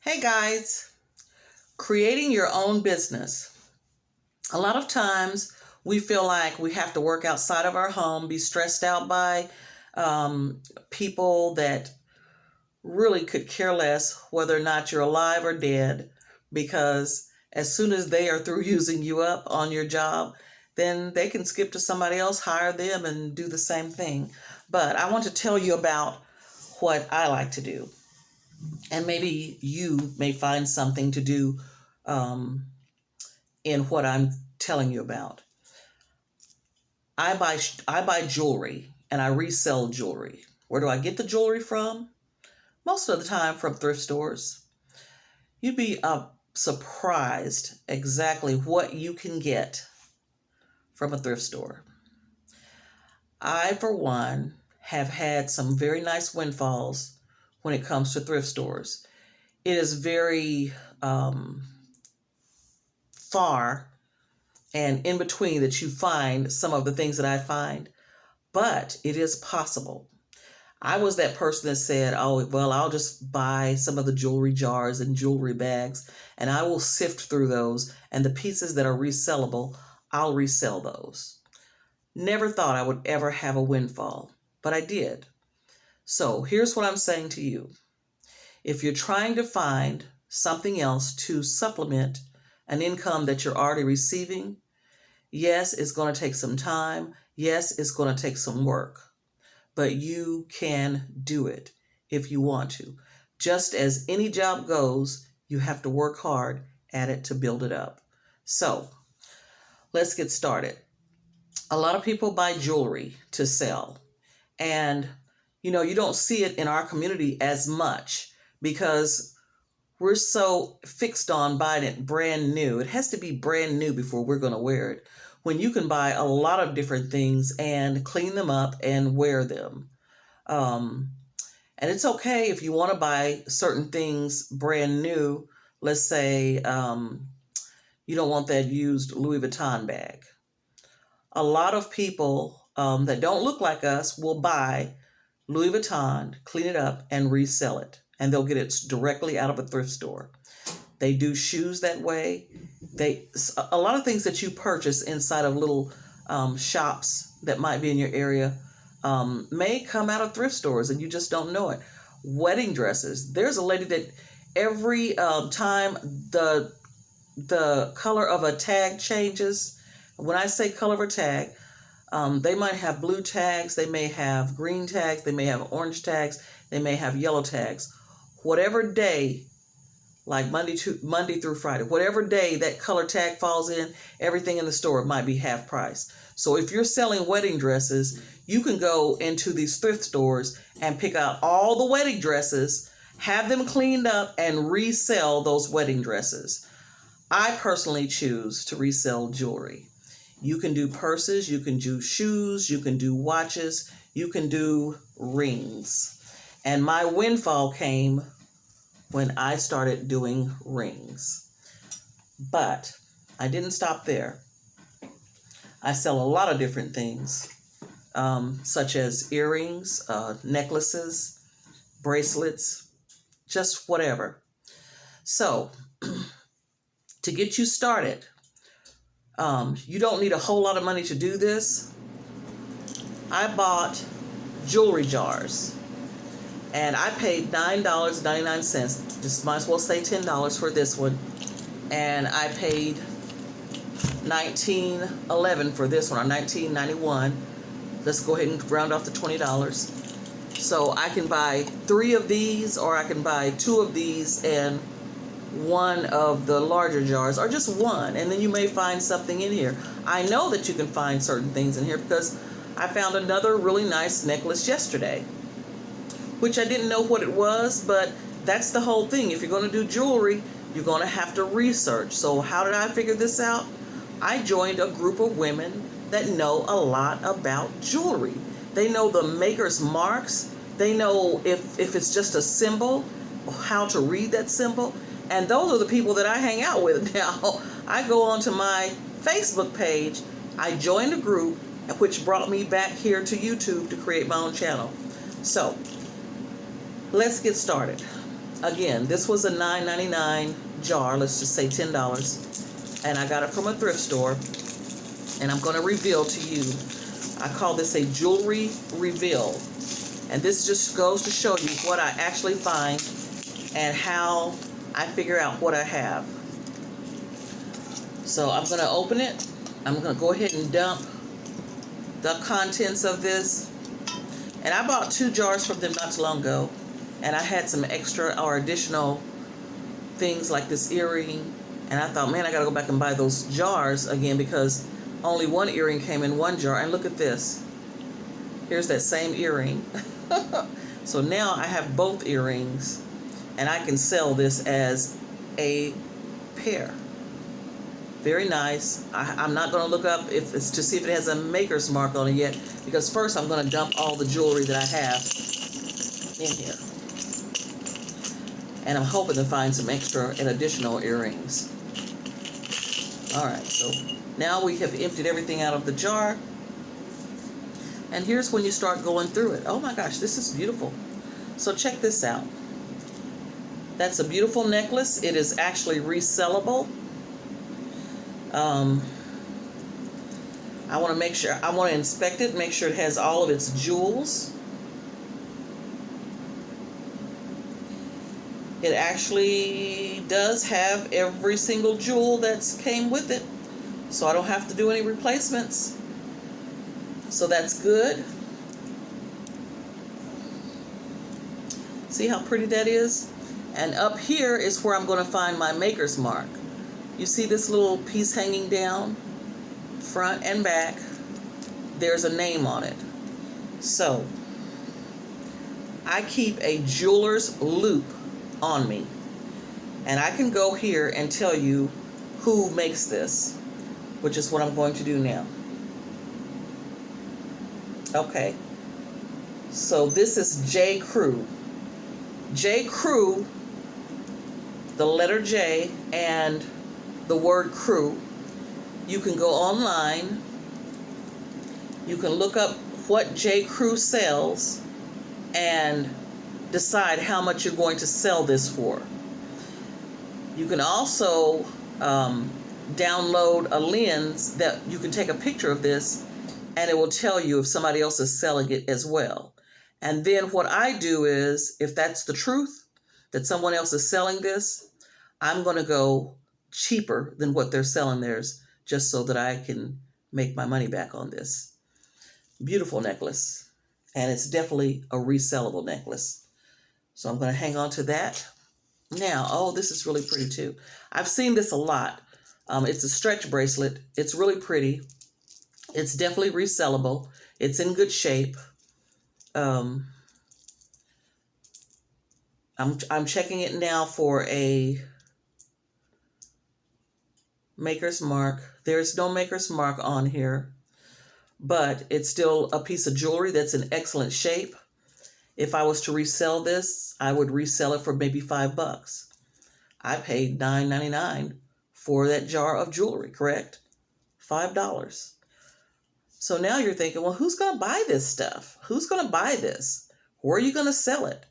Hey guys, creating your own business. A lot of times we feel like we have to work outside of our home, be stressed out by people that really could care less whether or not you're alive or dead, because as soon as they are through using you up on your job, then they can skip to somebody else, hire them, and do the same thing. But I want to tell you about what I like to do. And maybe you may find something to do um, in what I'm telling you about. I buy jewelry and I resell jewelry. Where do I get the jewelry from? Most of the time from thrift stores. You'd be surprised exactly what you can get from a thrift store. I, for one, have had some very nice windfalls when it comes to thrift stores. It is very far and in between that you find some of the things that I find, but it is possible. I was that person that said, oh, well, I'll just buy some of the jewelry jars and jewelry bags, and I will sift through those, and the pieces that are resellable, I'll resell those. Never thought I would ever have a windfall, but I did. So here's what I'm saying to you. If you're trying to find something else to supplement an income that you're already receiving, yes, it's going to take some time. Yes, it's going to take some work, but you can do it if you want to. Just as any job goes, you have to work hard at it to build it up. So let's get started. A lot of people buy jewelry to sell, and you don't see it in our community as much because we're so fixed on buying it brand new. It has to be brand new before we're going to wear it, when you can buy a lot of different things and clean them up and wear them. And it's okay if you want to buy certain things brand new. Let's say you don't want that used Louis Vuitton bag. A lot of people that don't look like us will buy Louis Vuitton, clean it up, and resell it. And they'll get it directly out of a thrift store. They do shoes that way. A lot of things that you purchase inside of little shops that might be in your area may come out of thrift stores, and you just don't know it. Wedding dresses. There's a lady that every time the color of a tag changes. When I say color of a tag, they might have blue tags, they may have green tags, they may have orange tags, they may have yellow tags. Whatever day, like Monday through Friday, whatever day that color tag falls in, everything in the store might be half price. So if you're selling wedding dresses, you can go into these thrift stores and pick out all the wedding dresses, have them cleaned up, and resell those wedding dresses. I personally choose to resell jewelry. You can do purses, you can do shoes, you can do watches, you can do rings. And my windfall came when I started doing rings. But I didn't stop there. I sell a lot of different things, such as earrings, necklaces, bracelets, just whatever. So to get you started, you don't need a whole lot of money to do this. I bought jewelry jars. And I paid $9.99. Just might as well say $10 for this one. And I paid $19.11 for this one, or $19.91. Let's go ahead and round off to $20. So I can buy 3 of these, or I can buy 2 of these and 1 of the larger jars, or just 1. And then you may find something in here. I know that you can find certain things in here because I found another really nice necklace yesterday, which I didn't know what it was, but that's the whole thing. If you're going to do jewelry, you're going to have to research. So how did I figure this out? I joined a group of women that know a lot about jewelry. They know the maker's marks. They know if it's just a symbol, how to read that symbol. And those are the people that I hang out with now. I go onto my Facebook page. I joined a group, which brought me back here to YouTube to create my own channel. So let's get started. Again, this was a $9.99 jar. Let's just say $10. And I got it from a thrift store. And I'm going to reveal to you, I call this a jewelry reveal. And this just goes to show you what I actually find and how I figure out what I have. So I'm going to open it. I'm going to go ahead and dump the contents of this. And I bought 2 jars from them not too long ago. And I had some extra or additional things like this earring. And I thought, man, I got to go back and buy those jars again because only one earring came in one jar. And look at this. Here's that same earring. So now I have both earrings. And I can sell this as a pair. Very nice. I'm not going to look up if it's to see if it has a maker's mark on it yet, because first I'm going to dump all the jewelry that I have in here. And I'm hoping to find some extra and additional earrings. All right, so now we have emptied everything out of the jar. And here's when you start going through it. Oh my gosh, this is beautiful. So check this out. That's a beautiful necklace. It is actually resellable. I want to make sure, I want to inspect it, make sure it has all of its jewels. It actually does have every single jewel that's came with it. So I don't have to do any replacements. So that's good. See how pretty that is? And up here is where I'm going to find my maker's mark. You see this little piece hanging down, front and back. There's a name on it. So I keep a jeweler's loop on me. And I can go here and tell you who makes this, which is what I'm going to do now. Okay. So this is J. Crew. J. Crew, the letter J and the word crew. You can go online. You can look up what J. Crew sells and decide how much you're going to sell this for. You can also download a lens that you can take a picture of this and it will tell you if somebody else is selling it as well. And then what I do is, if that's the truth, that someone else is selling this, I'm going to go cheaper than what they're selling theirs, just so that I can make my money back on this. Beautiful necklace. And it's definitely a resellable necklace. So I'm going to hang on to that. Now, oh, this is really pretty too. I've seen this a lot. It's a stretch bracelet. It's really pretty. It's definitely resellable. It's in good shape. I'm checking it now for a maker's mark. There's no maker's mark on here, but it's still a piece of jewelry that's in excellent shape. If I was to resell this, I would resell it for maybe $5. I paid $9.99 for that jar of jewelry, correct? $5. So now you're thinking, well, who's going to buy this stuff? Who's going to buy this? Where are you going to sell it?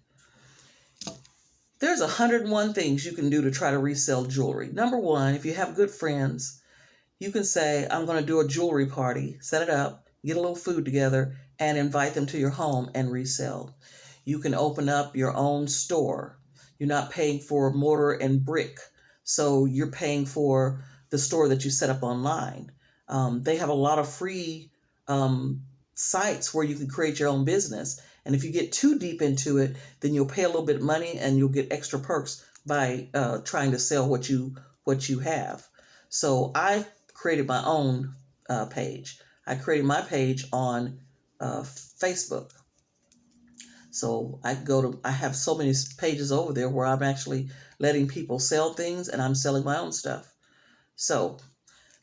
There's 101 things you can do to try to resell jewelry. Number one, if you have good friends, you can say, I'm going to do a jewelry party, set it up, get a little food together, and invite them to your home and resell. You can open up your own store. You're not paying for mortar and brick, so you're paying for the store that you set up online. They have a lot of free sites where you can create your own business. And if you get too deep into it, then you'll pay a little bit of money and you'll get extra perks by trying to sell what you have. So I created my own page. I created my page on Facebook. So I have so many pages over there where I'm actually letting people sell things and I'm selling my own stuff. So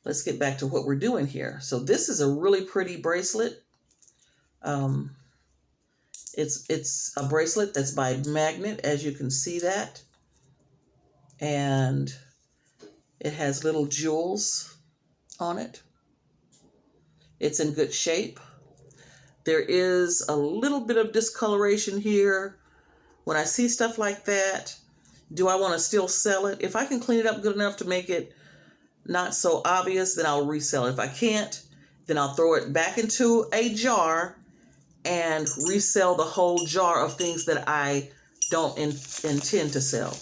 let's get back to what we're doing here. So this is a really pretty bracelet. It's a bracelet that's by magnet, as you can see that. And it has little jewels on it. It's in good shape. There is a little bit of discoloration here. When I see stuff like that, Do I want to still sell it? If I can clean it up good enough to make it not so obvious, then I'll resell it. If I can't, then I'll throw it back into a jar and resell the whole jar of things that I don't intend to sell.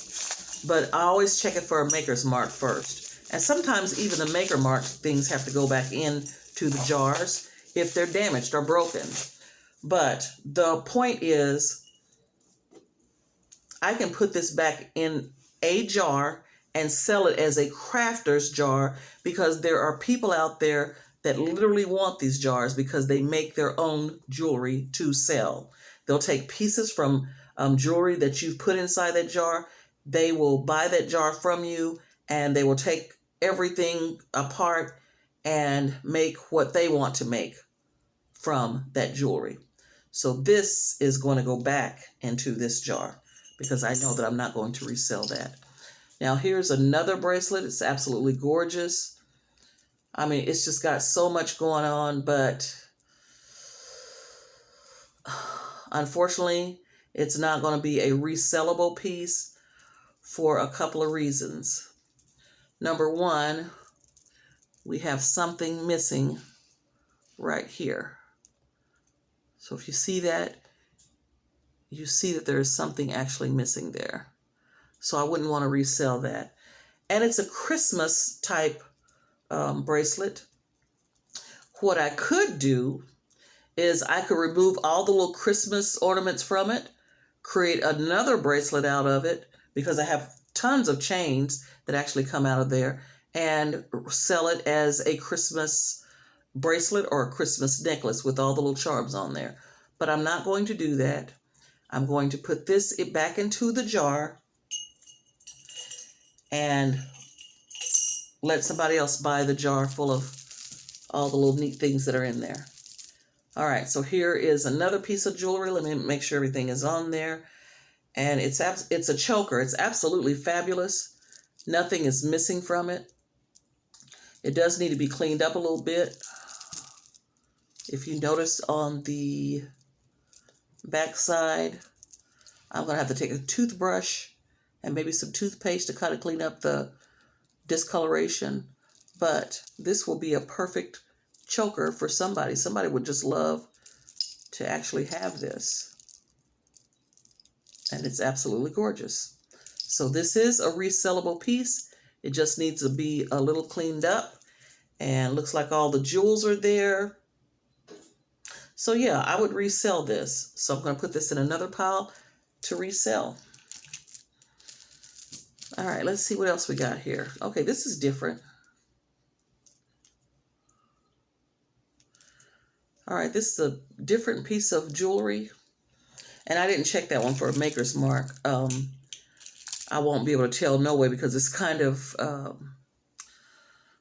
But I always check it for a maker's mark first. And sometimes even the maker mark things have to go back into the jars if they're damaged or broken. But the point is, I can put this back in a jar and sell it as a crafter's jar, because there are people out there that literally want these jars because they make their own jewelry to sell. They'll take pieces from jewelry that you've put inside that jar. They will buy that jar from you, and they will take everything apart and make what they want to make from that jewelry. So this is going to go back into this jar because I know that I'm not going to resell that. Now here's another bracelet. It's absolutely gorgeous. I mean, it's just got so much going on, but unfortunately, it's not going to be a resellable piece for a couple of reasons. Number one, we have something missing right here. So if you see that, you see that there is something actually missing there. So I wouldn't want to resell that. And it's a Christmas type bracelet. What I could do is I could remove all the little Christmas ornaments from it, create another bracelet out of it, because I have tons of chains that actually come out of there, and sell it as a Christmas bracelet or a Christmas necklace with all the little charms on there. But I'm not going to do that. I'm going to put this back into the jar and let somebody else buy the jar full of all the little neat things that are in there. All right, so here is another piece of jewelry. Let me make sure everything is on there. And it's a choker. It's absolutely fabulous. Nothing is missing from it. It does need to be cleaned up a little bit. If you notice on the back side, I'm going to have to take a toothbrush and maybe some toothpaste to kind of clean up the discoloration. But this will be a perfect choker for somebody. Somebody would just love to actually have this. And it's absolutely gorgeous. So this is a resellable piece. It just needs to be a little cleaned up. And looks like all the jewels are there. So yeah, I would resell this. So I'm going to put this in another pile to resell. All right, let's see what else we got here. Okay, this is different. All right, this is a different piece of jewelry. And I didn't check that one for a maker's mark. I won't be able to tell no way because it's kind of,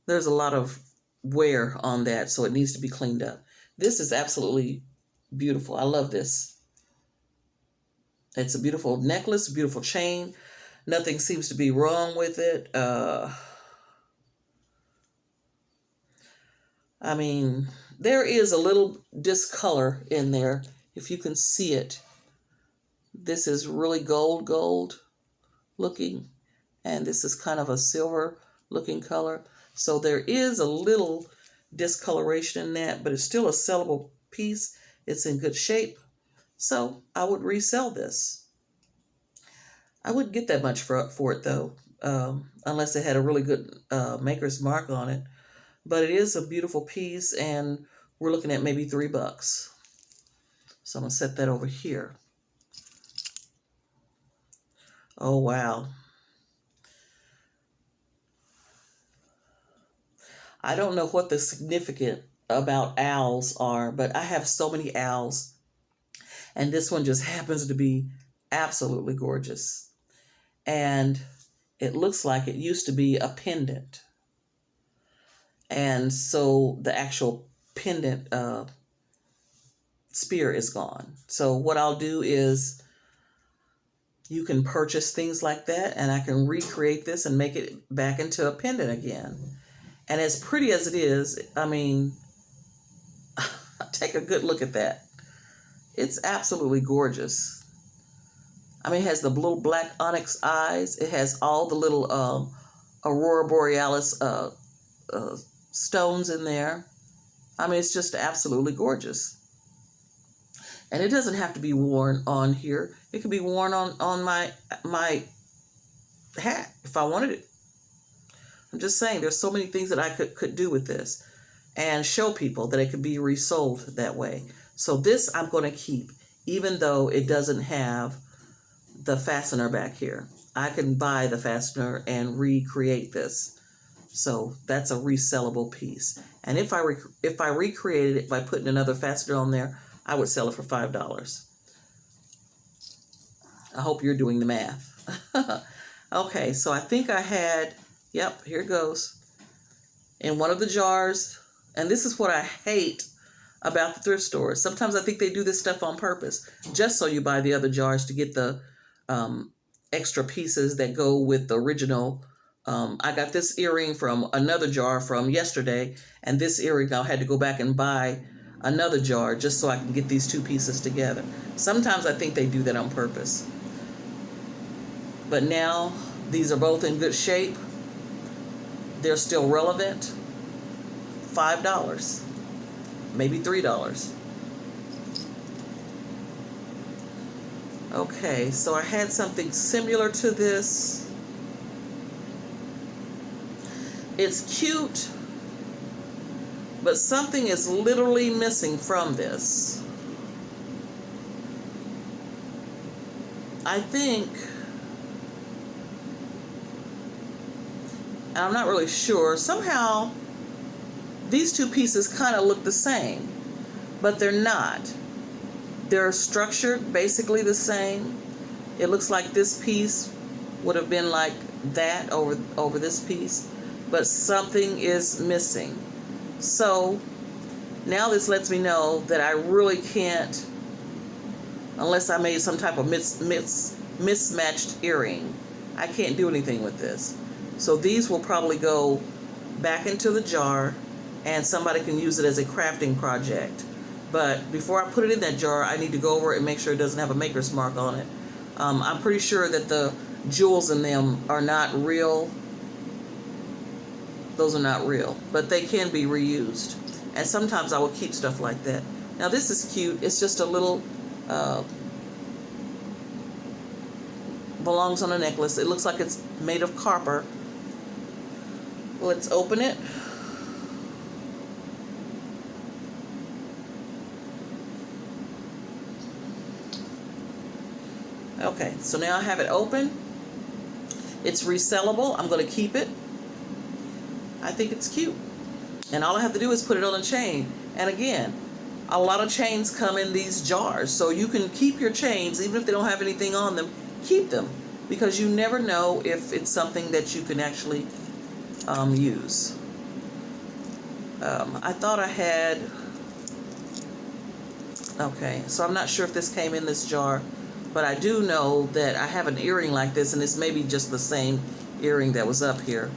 there's a lot of wear on that, so it needs to be cleaned up. This is absolutely beautiful. I love this. It's a beautiful necklace, beautiful chain. Nothing seems to be wrong with it. I mean, there is a little discolor in there, if you can see it. This is really gold looking, and this is kind of a silver looking color. So there is a little discoloration in that, but it's still a sellable piece. It's in good shape. So I would resell this. I wouldn't get that much for it though, unless it had a really good maker's mark on it. But it is a beautiful piece, and we're looking at maybe $3. So I'm gonna set that over here. Oh, wow. I don't know what the significant about owls are, but I have so many owls. And this one just happens to be absolutely gorgeous. And it looks like it used to be a pendant. And so the actual pendant spear is gone. So what I'll do is, you can purchase things like that, and I can recreate this and make it back into a pendant again. And as pretty as it is, I mean, take a good look at that. It's absolutely gorgeous. I mean, it has the little black onyx eyes. It has all the little Aurora Borealis stones in there. I mean, it's just absolutely gorgeous. And it doesn't have to be worn on here. It could be worn on my hat if I wanted it. I'm just saying, there's so many things that I could do with this and show people that it could be resold that way. So this I'm going to keep, even though it doesn't have the fastener back here. I can buy the fastener and recreate this. So that's a resellable piece. And if I recreated it by putting another fastener on there, I would sell it for $5. I hope you're doing the math. Okay, so I think I had, yep, here it goes. In one of the jars, and this is what I hate about the thrift stores. Sometimes I think they do this stuff on purpose, just so you buy the other jars to get the extra pieces that go with the original. I got this earring from another jar from yesterday, and this earring I had to go back and buy another jar just so I can get these two pieces together. Sometimes I think they do that on purpose. But now these are both in good shape. They're still relevant. $5, maybe $3. Okay, so I had something similar to this. It's cute, but something is literally missing from this. I think, I'm not really sure, somehow these two pieces kind of look the same, but they're not. They're structured basically the same. It looks like this piece would have been like that over this piece, but something is missing. So now this lets me know that I really can't, unless I made some type of mismatched earring, I can't do anything with this. So these will probably go back into the jar and somebody can use it as a crafting project. But before I put it in that jar, I need to go over it and make sure it doesn't have a maker's mark on it. I'm pretty sure that the jewels in them are not real. Those are not real, but they can be reused. And sometimes I will keep stuff like that. Now this is cute. It's just a little, belongs on a necklace. It looks like it's made of copper. Let's open it. Okay, so now I have it open. It's resellable. I'm going to keep it. I think it's cute. And all I have to do is put it on a chain. And again, a lot of chains come in these jars. So you can keep your chains, even if they don't have anything on them, keep them. Because you never know if it's something that you can actually use. I thought I had, okay, so I'm not sure if this came in this jar, but I do know that I have an earring like this, and it's maybe just the same earring that was up here.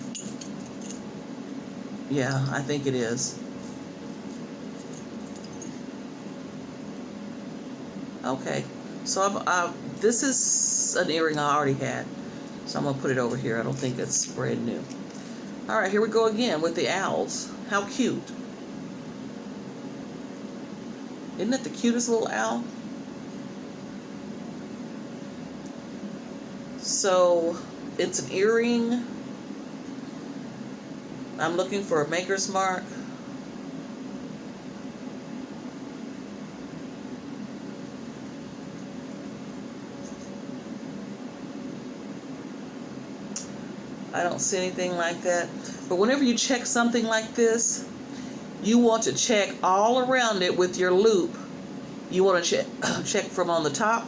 Yeah, I think it is. Okay, so this is an earring I already had, so I'm going to put it over here. I don't think it's brand new. All right, here we go again with the owls. How cute. Isn't it the cutest little owl? So it's an earring. I'm looking for a maker's mark. I don't see anything like that. But whenever you check something like this, you want to check all around it with your loop. You want to check from on the top,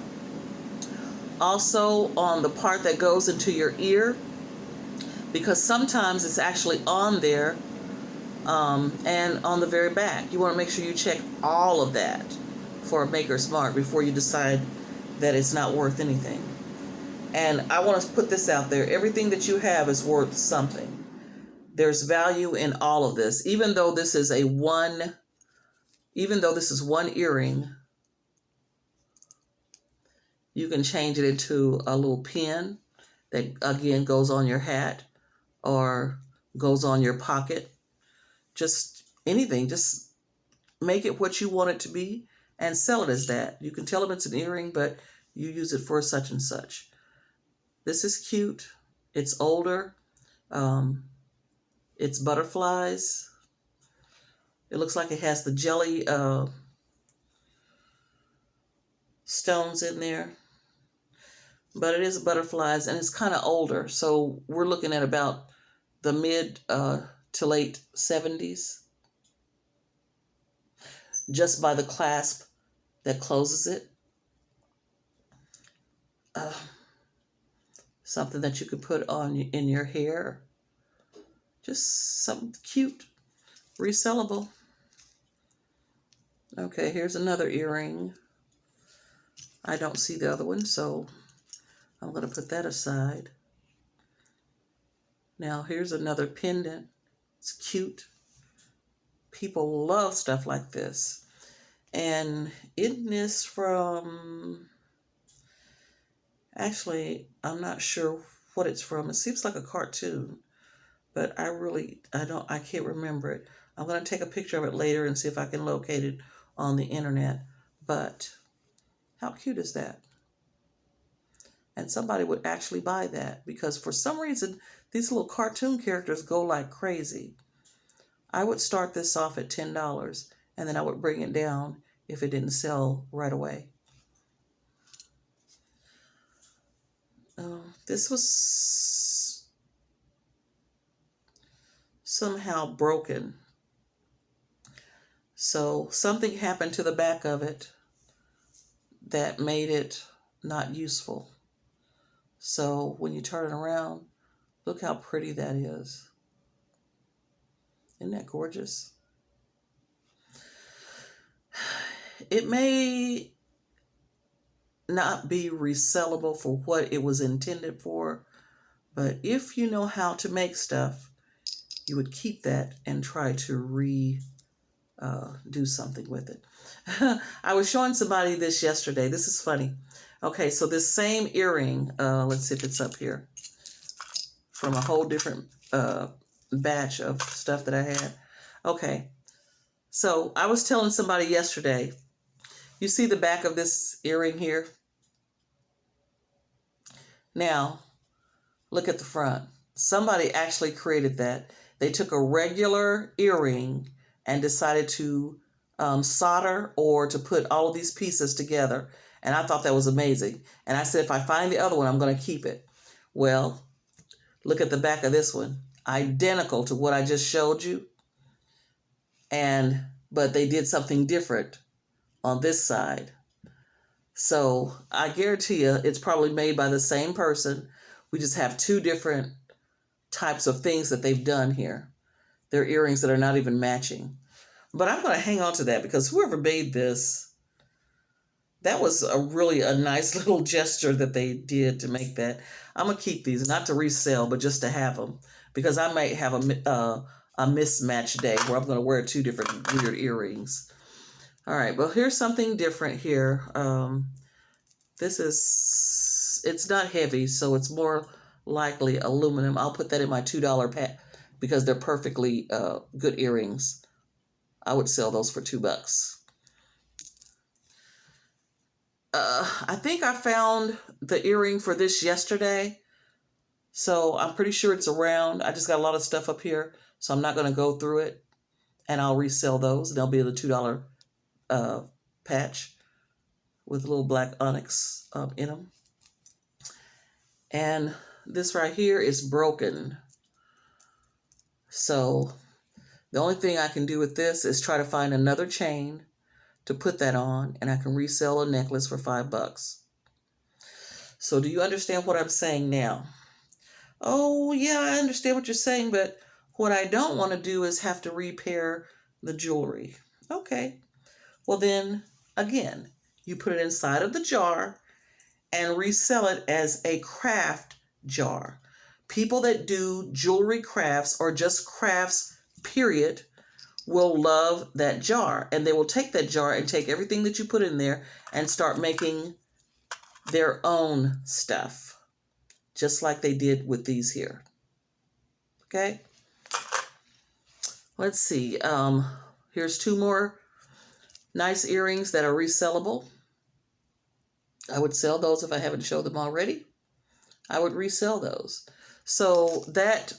also on the part that goes into your ear, because sometimes it's actually on there, and on the very back. You want to make sure you check all of that for a maker's mark before you decide that it's not worth anything. And I want to put this out there. Everything that you have is worth something. There's value in all of this. Even though this is one earring, You can change it into a little pin that, again, goes on your hat or goes on your pocket. Just anything. Just make it what you want it to be and sell it as that. You can tell them it's an earring, but you use it for such and such. This is cute. It's older. It's butterflies. It looks like it has the jelly stones in there. But it is butterflies, and it's kind of older. So we're looking at about the mid to late 70s, just by the clasp that closes it. Something that you could put on in your hair. Just something cute, resellable. Okay, here's another earring. I don't see the other one, so I'm going to put that aside. Now, here's another pendant. It's cute. People love stuff like this. And isn't this from... Actually, I'm not sure what it's from. It seems like a cartoon, but I can't remember it. I'm going to take a picture of it later and see if I can locate it on the internet. But how cute is that? And somebody would actually buy that because for some reason, these little cartoon characters go like crazy. I would start this off at $10 and then I would bring it down if it didn't sell right away. This was somehow broken. So something happened to the back of it that made it not useful. So when you turn it around, look how pretty that is. Isn't that gorgeous? It may not be resellable for what it was intended for, but if you know how to make stuff, you would keep that and try to do something with it. I was showing somebody this yesterday. This is funny. Okay, so this same earring, let's see if it's up here, from a whole different batch of stuff that I had. Okay, so I was telling somebody yesterday, you see the back of this earring here? Now, look at the front. Somebody actually created that. They took a regular earring and decided to solder or to put all of these pieces together. And I thought that was amazing. And I said, if I find the other one, I'm going to keep it. Well, look at the back of this one. Identical to what I just showed you. But they did something different on this side. So I guarantee you it's probably made by the same person. We just have two different types of things that they've done here. They're earrings that are not even matching. But I'm going to hang on to that because whoever made this, that was a nice little gesture that they did to make that. I'm going to keep these, not to resell, but just to have them. Because I might have a mismatch day where I'm going to wear two different weird earrings. All right, well, here's something different here. It's not heavy, so it's more likely aluminum. I'll put that in my $2 pack because they're perfectly good earrings. I would sell those for $2. I think I found the earring for this yesterday, so I'm pretty sure it's around. I just got a lot of stuff up here, so I'm not going to go through it, and I'll resell those. They'll be the $2 patch with a little black onyx in them. And this right here is broken. So the only thing I can do with this is try to find another chain to put that on, and I can resell a necklace for $5. So do you understand what I'm saying now? Oh, yeah, I understand what you're saying, but what I don't want to do is have to repair the jewelry. Okay. Well, then, again, you put it inside of the jar and resell it as a craft jar. People that do jewelry crafts or just crafts, period, will love that jar. And they will take that jar and take everything that you put in there and start making their own stuff, just like they did with these here. Okay? Let's see. Here's 2 more nice earrings that are resellable. I would sell those if I haven't showed them already. I would resell those. So that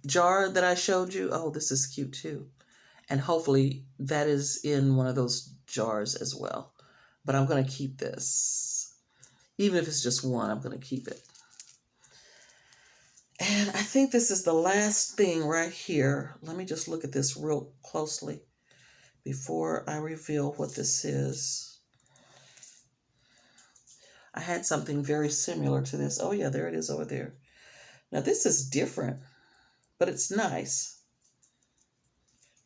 jar that I showed you, oh, this is cute too. And hopefully that is in one of those jars as well. But I'm going to keep this. Even if it's just one, I'm going to keep it. And I think this is the last thing right here. Let me just look at this real closely before I reveal what this is. I had something very similar to this. Oh yeah, there it is over there. Now this is different, but it's nice.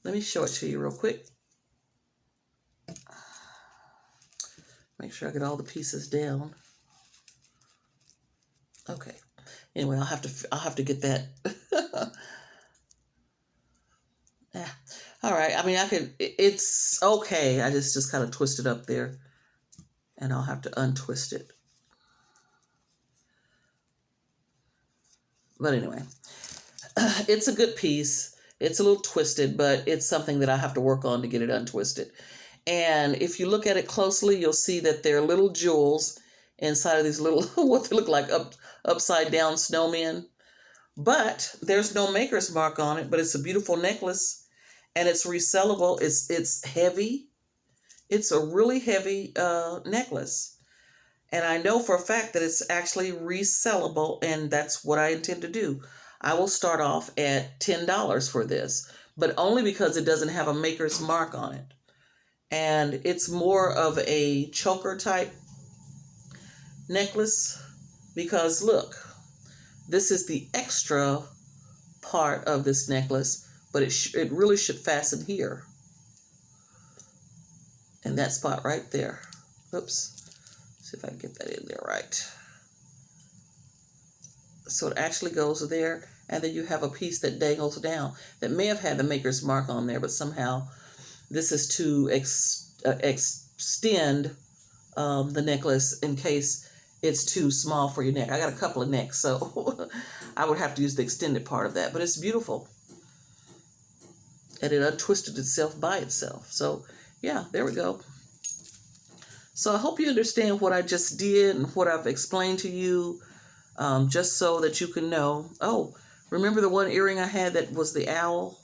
Let me show it to you real quick. Make sure I get all the pieces down. Okay. Anyway, I'll have to get that. Yeah. All right. I mean, it's okay. I just kind of twist it up there, and I'll have to untwist it. But anyway, it's a good piece. It's a little twisted, but it's something that I have to work on to get it untwisted. And if you look at it closely, you'll see that there are little jewels inside of these little, what they look like upside down snowmen. But there's no maker's mark on it, but it's a beautiful necklace and it's resellable. It's heavy. It's a really heavy necklace. And I know for a fact that it's actually resellable, and that's what I intend to do. I will start off at $10 for this, but only because it doesn't have a maker's mark on it. And it's more of a choker type necklace because look, this is the extra part of this necklace, but it really should fasten here. And that spot right there. Oops. See if I can get that in there right. So it actually goes there, and then you have a piece that dangles down that may have had the maker's mark on there, but somehow this is to extend the necklace in case it's too small for your neck. I got a couple of necks, so I would have to use the extended part of that, but it's beautiful. And it untwisted itself by itself. So yeah, there we go. So I hope you understand what I just did and what I've explained to you, just so that you can know. Oh, remember the one earring I had that was the owl?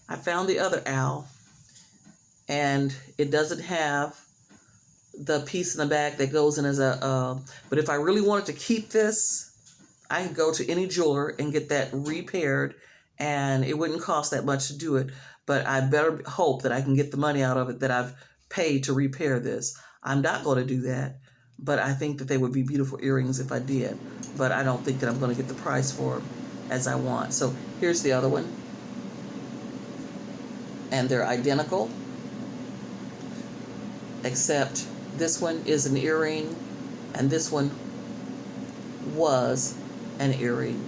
I found the other owl, and it doesn't have the piece in the back that goes in as a, but if I really wanted to keep this, I could go to any jeweler and get that repaired, and it wouldn't cost that much to do it, but I better hope that I can get the money out of it that I've paid to repair this. I'm not going to do that, but I think that they would be beautiful earrings if I did, but I don't think that I'm going to get the price for them as I want. So here's the other one, and they're identical, except this one is an earring, and this one was an earring.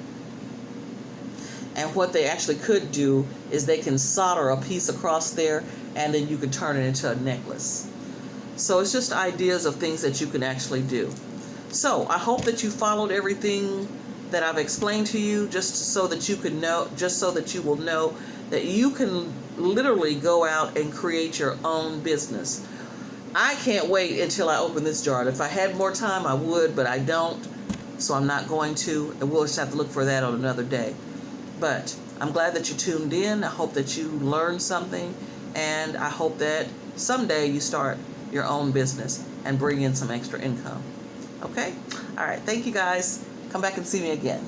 And what they actually could do is they can solder a piece across there, and then you can turn it into a necklace. So it's just ideas of things that you can actually do. So I hope that you followed everything that I've explained to you, just so that you can know, just so that you will know that you can literally go out and create your own business. I can't wait until I open this jar. If I had more time, I would, but I don't. So I'm not going to, and we'll just have to look for that on another day. But I'm glad that you tuned in. I hope that you learned something, and I hope that someday you start your own business and bring in some extra income. Okay? All right. Thank you, guys. Come back and see me again.